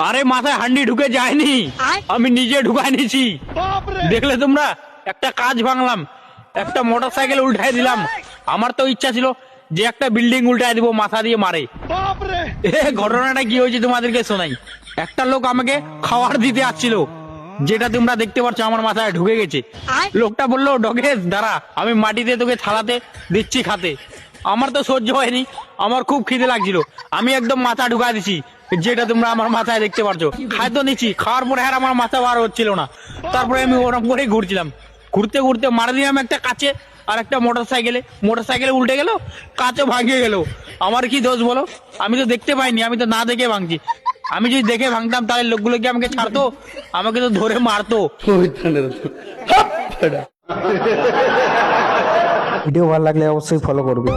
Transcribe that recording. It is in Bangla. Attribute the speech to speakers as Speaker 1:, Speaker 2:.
Speaker 1: আরে মাথায় হান্ডি ঢুকে যায়নি, আমি নিজে ঢুকাই নিছি। দেখলে তোমরা, একটা কাজ ভাঙলাম, একটা মোটরসাইকেল উল্টাই দিলাম। আমার তো ইচ্ছা ছিল যে একটা বিল্ডিং উল্টাই দিব মাথা দিয়ে মারে। ঘটনাটা কি হয়েছে তোমাদেরকে শোনাই। একটা লোক আমাকে খাবার দিতে আসছিল, যেটা তোমরা দেখতে পাচ্ছ আমার মাথায় ঢুকে গেছে। লোকটা বললো, ডগেশ দাঁড়া, আমি মাটিতে তোকে থালাতে দিচ্ছি খাতে। আমার তো সহ্য হয়নি, আমার খুব খিদে লাগছিল, আমি একদম মাথা ঢুকাই দিছি, যেটা তোমরা আমার মাথায় দেখতে পাচ্ছ। খাই তো নিচ্ছি, খাওয়ার পরে আর আমার মাথা বার হচ্ছিল না। তারপরে আমি ওরকম করে ঘুরছিলাম, ঘুরতে ঘুরতে মারা দিলাম একটা কাছে আর একটা মোটরসাইকেলে উল্টে গেল, কাঁচও ভাঙিয়ে গেল। আমার কি দোষ বলো? আমি তো দেখতে পাইনি, আমি তো না দেখে ভাঙছি। আমি যদি দেখে ভাঙতাম তাহলে লোকগুলো কি আমাকে ছাড়তো? আমাকে তো ধরে মারতো।
Speaker 2: ভিডিও ভালো লাগলে অবশ্যই ফলো করবে।